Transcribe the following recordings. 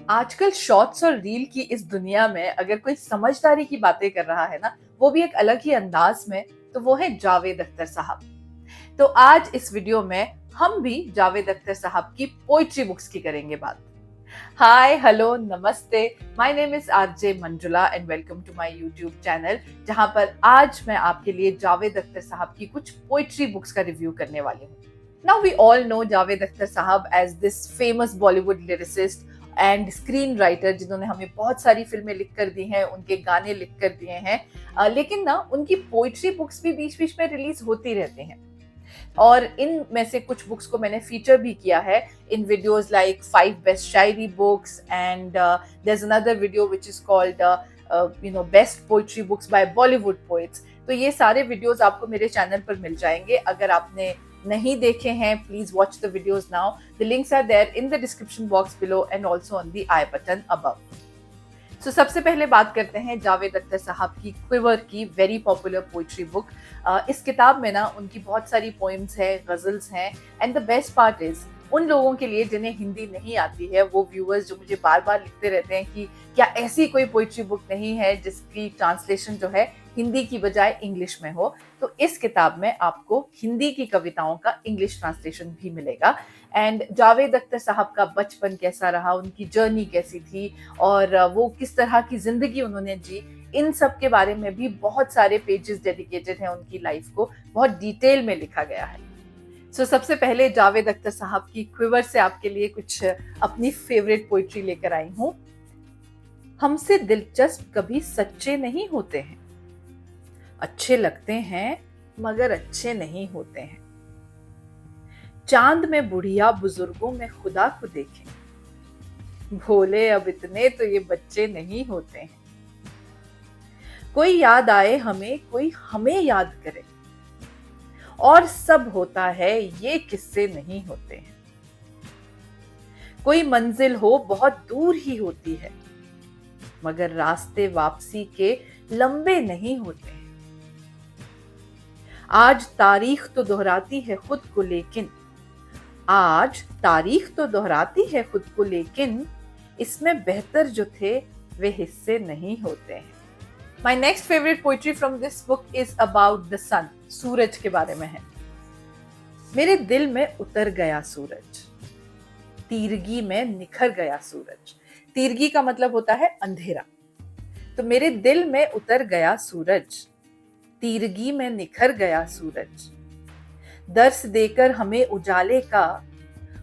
आजकल शॉर्ट्स और रील की इस दुनिया में अगर कोई समझदारी की बातें कर रहा है ना, वो भी एक अलग ही अंदाज में, तो वो है जावेद अख्तर साहब। तो आज इस वीडियो में हम भी जावेद अख्तर साहब की पोइट्री बुक्स की करेंगे बात। हाय, हेलो, नमस्ते। My name is RJ Manjula and welcome to my YouTube channel, जहां पर आज मैं आपके लिए जावेद अख्तर साहब की कुछ पोइट्री बुक्स का रिव्यू करने वाली हूँ। Now we all know Javed Akhtar साहब as this famous Bollywood lyricist and screen writer, जिन्होंने हमें बहुत सारी फिल्में लिख कर दी हैं, उनके गाने लिख कर दिए हैं। लेकिन ना उनकी पोइट्री बुक्स भी बीच बीच में रिलीज होती रहती हैं, और इन में से कुछ बुक्स को मैंने फीचर भी किया है इन वीडियोस लाइक 5 बेस्ट शायरी books and there is another video which is called best poetry books by Bollywood poets. तो ये सारे वीडियोस आपको मेरे चैनल पर मिल जाएंगे। अगर आपने नहीं देखे हैं, please watch the videos now. The links are there in the description box below and also on the i button above. So सबसे पहले बात करते हैं जावेद अख्तर साहब की क्विवर की वेरी पॉपुलर पोइट्री बुक। इस किताब में ना उनकी बहुत सारी पोइम्स हैं, गजल्स हैं, and the best part is उन लोगों के लिए जिन्हें हिंदी नहीं आती है, वो व्यूअर्स जो मुझे बार बार लिखते रहते हैं कि क्या ऐसी कोई पोइट्री बुक नहीं है जिसकी ट्रांसलेशन जो है हिंदी की बजाय इंग्लिश में हो। तो इस किताब में आपको हिंदी की कविताओं का इंग्लिश ट्रांसलेशन भी मिलेगा। एंड जावेद अख्तर साहब का बचपन कैसा रहा, उनकी जर्नी कैसी थी, और वो किस तरह की जिंदगी उन्होंने जी, इन सब के बारे में भी बहुत सारे पेजेस डेडिकेटेड हैं उनकी लाइफ को, बहुत डिटेल में लिखा गया है। सो सबसे पहले जावेद अख्तर साहब की क्विवर से आपके लिए कुछ अपनी फेवरेट पोइट्री लेकर आई हूँ। हमसे दिलचस्प कभी सच्चे नहीं होते हैं, अच्छे लगते हैं मगर अच्छे नहीं होते हैं। चांद में बुढ़िया बुजुर्गों में खुदा को देखें, भोले अब इतने तो ये बच्चे नहीं होते हैं। कोई याद आए हमें, कोई हमें याद करे, और सब होता है ये किस्से नहीं होते हैं। कोई मंजिल हो बहुत दूर ही होती है, मगर रास्ते वापसी के लंबे नहीं होते हैं। आज तारीख तो दोहराती है खुद को, लेकिन आज तारीख तो दोहराती है खुद को, लेकिन इसमें बेहतर जो थे वे हिस्से नहीं होते हैं। My next favourite poetry from this book is about the sun. सूरज के बारे में है। मेरे दिल में उतर गया सूरज, तीरगी में निखर गया सूरज। तीरगी का मतलब होता है अंधेरा। तो मेरे दिल में उतर गया सूरज, तीरगी में निखर गया सूरज। दर्स देकर हमें उजाले का,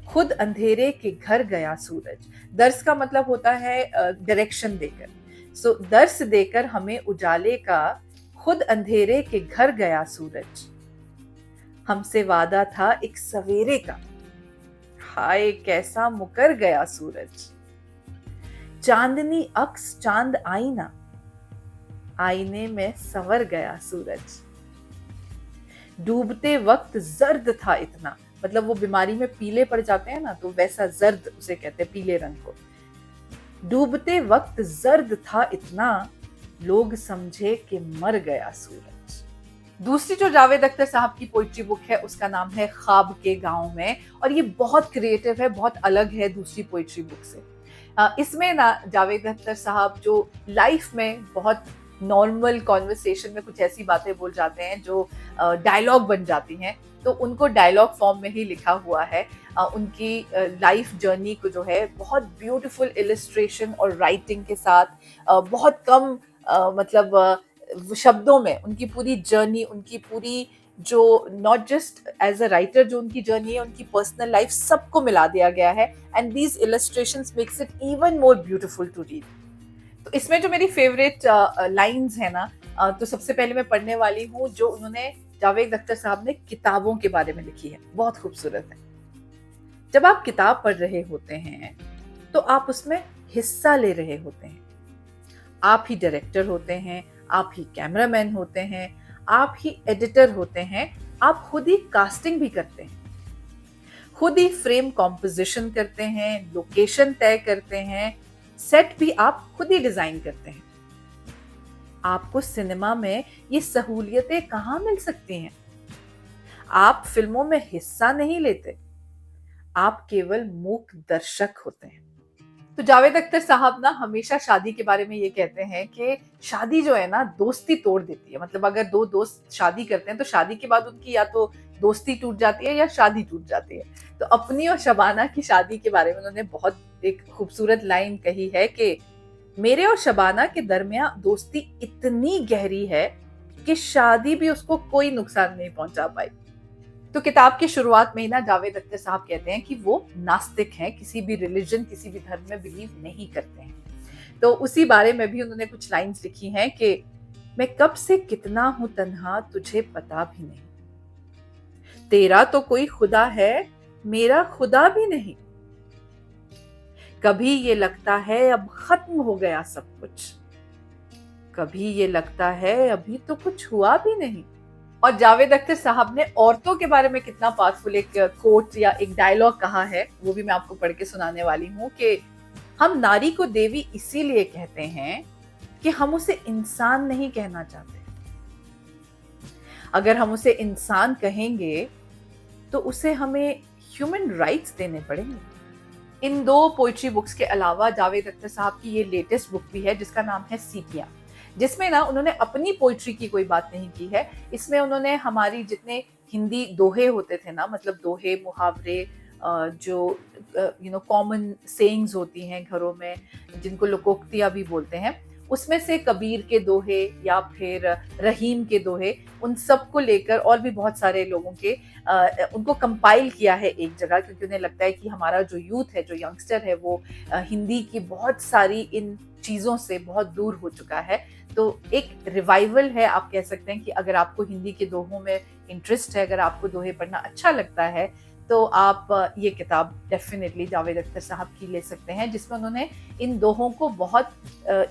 खुद अंधेरे के घर गया सूरज। दर्स का मतलब होता है डायरेक्शन देकर। सो दर्स देकर हमें उजाले का, खुद अंधेरे के घर गया सूरज। हमसे वादा था एक सवेरे का, हाय कैसा मुकर गया सूरज। चांदनी अक्स चांद आईना, आईने में संवर गया सूरज। डूबते वक्त जर्द था इतना, मतलब वो बीमारी में पीले पड़ जाते हैं ना, तो वैसा जर्द उसे कहते हैं, पीले रंग को। डूबते वक्त जर्द था इतना, लोग समझे कि मर गया सूरज। दूसरी जो जावेद अख्तर साहब की पोइट्री बुक है उसका नाम है ख्वाब के गांव में, और ये बहुत क्रिएटिव है, बहुत अलग है दूसरी पोइट्री बुक से। इसमें ना जावेद अख्तर साहब जो लाइफ में बहुत नॉर्मल कॉन्वर्सेशन में कुछ ऐसी बातें बोल जाते हैं जो डायलॉग बन जाती हैं, तो उनको डायलॉग फॉर्म में ही लिखा हुआ है। उनकी लाइफ जर्नी को जो है बहुत ब्यूटीफुल इलिस्ट्रेशन और राइटिंग के साथ, बहुत कम शब्दों में उनकी पूरी जर्नी, उनकी पूरी जो not just as a writer जो उनकी जर्नी है, उनकी पर्सनल लाइफ, सबको मिला दिया गया है। And these illustrations makes it even more beautiful to read. तो इसमें जो मेरी फेवरेट लाइंस है ना, तो सबसे पहले मैं पढ़ने वाली हूँ जो उन्होंने, जावेद अख्तर साहब ने किताबों के बारे में लिखी है, बहुत खूबसूरत है। जब आप किताब पढ़ रहे होते हैं तो आप उसमें हिस्सा ले रहे होते हैं। आप ही डायरेक्टर होते हैं, आप ही कैमरामैन होते हैं, आप ही एडिटर होते हैं, आप खुद ही कास्टिंग भी करते हैं, खुद ही फ्रेम कॉम्पोजिशन करते हैं, लोकेशन तय करते हैं, सेट भी आप खुद ही डिजाइन करते हैं। आपको सिनेमा में ये सहूलियतें कहाँ मिल सकती हैं? आप फिल्मों में हिस्सा नहीं लेते, आप केवल मूक दर्शक होते हैं। तो जावेद अख्तर साहब ना हमेशा शादी के बारे में ये कहते हैं कि शादी जो है ना दोस्ती तोड़ देती है। मतलब अगर दो दोस्त शादी करते हैं तो शादी के बाद उनकी या तो दोस्ती टूट जाती है या शादी टूट जाती है। तो अपनी और शबाना की शादी के बारे में उन्होंने बहुत एक खूबसूरत लाइन कही है कि मेरे और शबाना के दरमियान दोस्ती इतनी गहरी है कि शादी भी उसको कोई नुकसान नहीं पहुंचा पाई। तो किताब की शुरुआत में ही ना जावेद अख्तर साहब कहते हैं कि वो नास्तिक हैं, किसी भी रिलीजन किसी भी धर्म में बिलीव नहीं करते हैं। तो उसी बारे में भी उन्होंने कुछ लाइंस लिखी हैं कि मैं कब से कितना हूं तन्हा तुझे पता भी नहीं, तेरा तो कोई खुदा है मेरा खुदा भी नहीं, कभी ये लगता है अब खत्म हो गया सब कुछ, कभी ये लगता है अभी तो कुछ हुआ भी नहीं। और जावेद अख्तर साहब ने औरतों के बारे में कितना पावरफुल एक कोट या एक डायलॉग कहा है, वो भी मैं आपको पढ़ के सुनाने वाली हूँ कि हम नारी को देवी इसीलिए कहते हैं कि हम उसे इंसान नहीं कहना चाहते। अगर हम उसे इंसान कहेंगे तो उसे हमें ह्यूमन राइट्स देने पड़ेंगे। इन दो पोइट्री बुक्स के अलावा जावेद अख्तर साहब की ये लेटेस्ट बुक भी है जिसका नाम है सीटियां, जिसमें ना उन्होंने अपनी पोइट्री की कोई बात नहीं की है। इसमें उन्होंने हमारी जितने हिंदी दोहे होते थे ना, मतलब दोहे मुहावरे जो कॉमन सेइंग्स होती हैं घरों में, जिनको लोकोक्तियां भी बोलते हैं, उसमें से कबीर के दोहे या फिर रहीम के दोहे, उन सब को लेकर और भी बहुत सारे लोगों के उनको कंपाइल किया है एक जगह, क्योंकि उन्हें लगता है कि हमारा जो यूथ है, जो यंगस्टर है, वो हिंदी की बहुत सारी इन चीज़ों से बहुत दूर हो चुका है। तो एक रिवाइवल है, आप कह सकते हैं कि अगर आपको हिंदी के दोहों में इंटरेस्ट है, अगर आपको दोहे पढ़ना अच्छा लगता है, तो आप ये किताब डेफिनेटली जावेद अख्तर साहब की ले सकते हैं, जिसमें उन्होंने इन दोहों को बहुत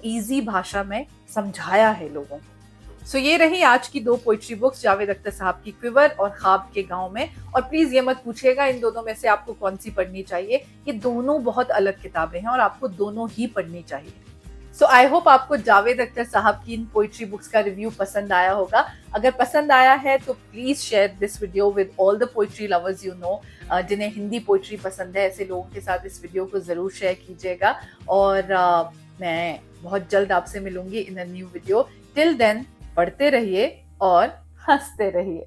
इजी भाषा में समझाया है लोगों को। सो ये रही आज की दो पोइट्री बुक्स, जावेद अख्तर साहब की क्विवर और ख्वाब के गांव में। और प्लीज ये मत पूछिएगा इन दोनों में से आपको कौन सी पढ़नी चाहिए, ये दोनों बहुत अलग किताबें हैं और आपको दोनों ही पढ़नी चाहिए। सो आई होप आपको जावेद अख्तर साहब की इन पोइट्री बुक्स का रिव्यू पसंद आया होगा। अगर पसंद आया है तो please share this video with all the poetry lovers you know, जिन्हें हिंदी पोइट्री पसंद है, ऐसे लोगों के साथ इस वीडियो को जरूर शेयर कीजिएगा। और मैं बहुत जल्द आपसे मिलूंगी in a new video. Till then पढ़ते रहिए और हंसते रहिए।